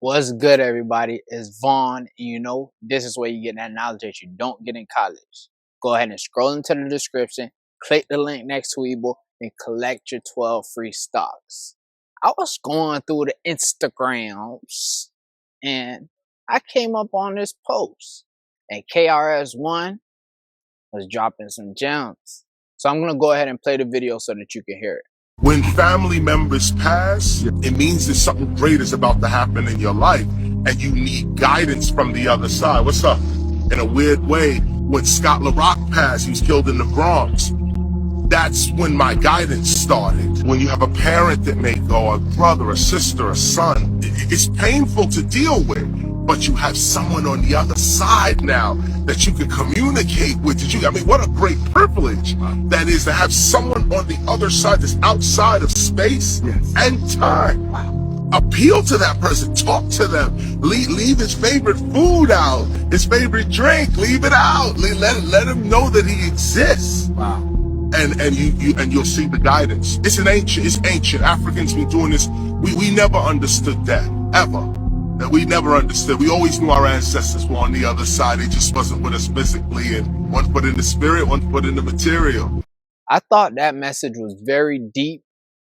What's good, everybody? It's Vaughn, and this is where you get that knowledge that you don't get in college. Go ahead and scroll into the description, click the link next to Webull, and collect your 12 free stocks. I was going through the Instagrams, and I came up on this post, and KRS-One was dropping some gems. So I'm going to go ahead and play the video so that you can hear it. When family members pass, it means that something great is about to happen in your life, and you need guidance from the other side. What's up? In a weird way, when Scott LaRock passed, he was killed in the Bronx. That's when my guidance started. When you have a parent that may go, a brother, a sister, a son, it's painful to deal with, but you have someone on the other side now that you can communicate with. I mean, what a great privilege that is to have someone on the other side that's outside of space and time. Appeal to that person, talk to them, leave his favorite food out, his favorite drink, leave it out, let him know that he exists. Wow. And you'll see the guidance. It's ancient. Africans been doing this. We never understood that, ever. That we never understood. We always knew our ancestors were on the other side. They just wasn't with us physically, and one foot in the spirit, one foot in the material. I thought that message was very deep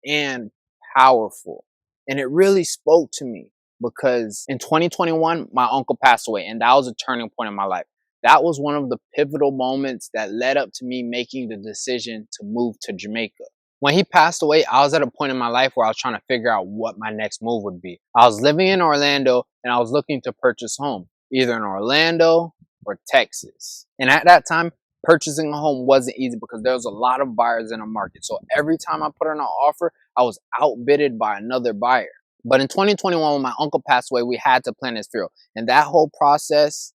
and powerful. And it really spoke to me because in 2021, my uncle passed away, and that was a turning point in my life. That was one of the pivotal moments that led up to me making the decision to move to Jamaica. When he passed away, I was at a point in my life where I was trying to figure out what my next move would be. I was living in Orlando and I was looking to purchase a home, either in Orlando or Texas. And at that time, purchasing a home wasn't easy because there was a lot of buyers in the market. So every time I put in an offer, I was outbidded by another buyer. But in 2021, when my uncle passed away, we had to plan his funeral. And that whole process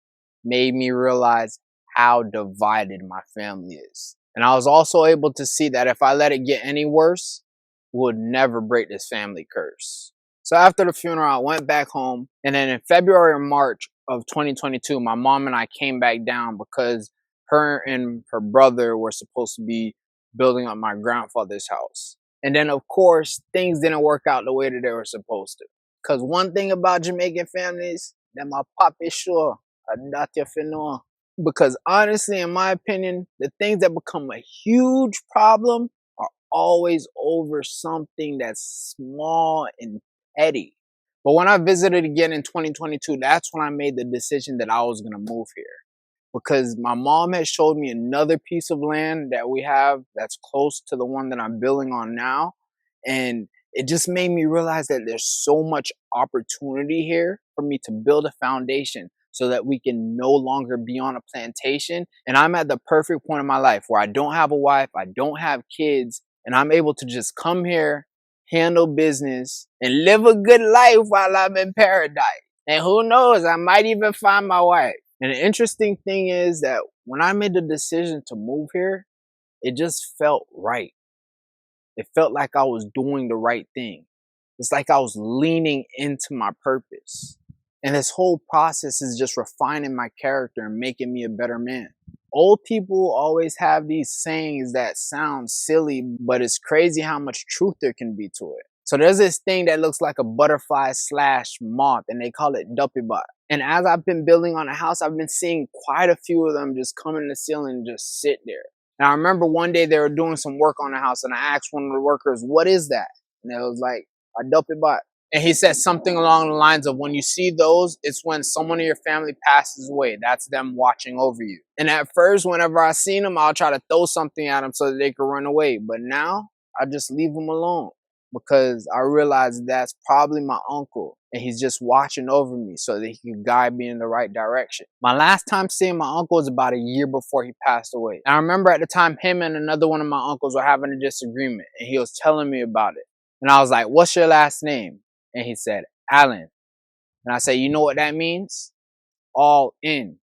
made me realize how divided my family is. And I was also able to see that if I let it get any worse, we would never break this family curse. So after the funeral, I went back home. And then in February or March of 2022, my mom and I came back down because her and her brother were supposed to be building up my grandfather's house. And then, of course, things didn't work out the way that they were supposed to. Because one thing about Jamaican families, that my pop is sure, that you know. Because honestly, in my opinion, the things that become a huge problem are always over something that's small and petty. But when I visited again in 2022, that's when I made the decision that I was going to move here. Because my mom had showed me another piece of land that we have that's close to the one that I'm building on now. And it just made me realize that there's so much opportunity here for me to build a foundation so that we can no longer be on a plantation. And I'm at the perfect point in my life where I don't have a wife, I don't have kids, and I'm able to just come here, handle business, and live a good life while I'm in paradise. And who knows, I might even find my wife. And the interesting thing is that when I made the decision to move here, it just felt right. It felt like I was doing the right thing. It's like I was leaning into my purpose. And this whole process is just refining my character and making me a better man. Old people always have these sayings that sound silly, but it's crazy how much truth there can be to it. So there's this thing that looks like a butterfly / moth, and they call it duppy-bot. And as I've been building on a house, I've been seeing quite a few of them just come in the ceiling and just sit there. And I remember one day they were doing some work on the house, and I asked one of the workers, "What is that?" And it was like, "A duppy-bot." And he said something along the lines of, when you see those, it's when someone in your family passes away. That's them watching over you. And at first, whenever I seen them, I'll try to throw something at them so that they could run away. But now, I just leave them alone because I realize that's probably my uncle. And he's just watching over me so that he can guide me in the right direction. My last time seeing my uncle was about a year before he passed away. And I remember at the time, him and another one of my uncles were having a disagreement. And he was telling me about it. And I was like, "What's your last name?" And he said, "Allen." And I said, "You know what that means? All in.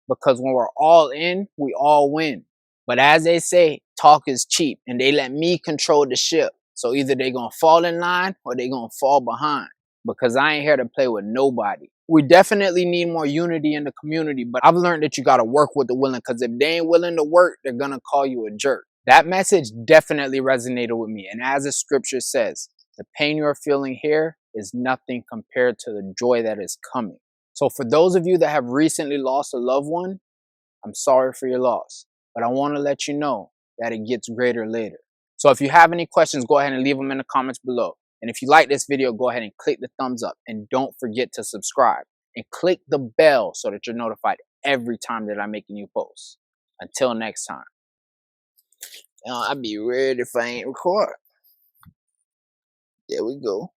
Because when we're all in, we all win. But as they say, talk is cheap. And they let me control the ship. So either they're going to fall in line or they're going to fall behind. Because I ain't here to play with nobody." We definitely need more unity in the community. But I've learned that you got to work with the willing. Because if they ain't willing to work, they're going to call you a jerk. That message definitely resonated with me. And as the scripture says, the pain you're feeling here is nothing compared to the joy that is coming. So for those of you that have recently lost a loved one, I'm sorry for your loss, but I want to let you know that it gets greater later. So if you have any questions, go ahead and leave them in the comments below. And if you like this video, go ahead and click the thumbs up, and don't forget to subscribe and click the bell so that you're notified every time that I make a new post. Until next time. I'll be ready if I ain't record. There we go.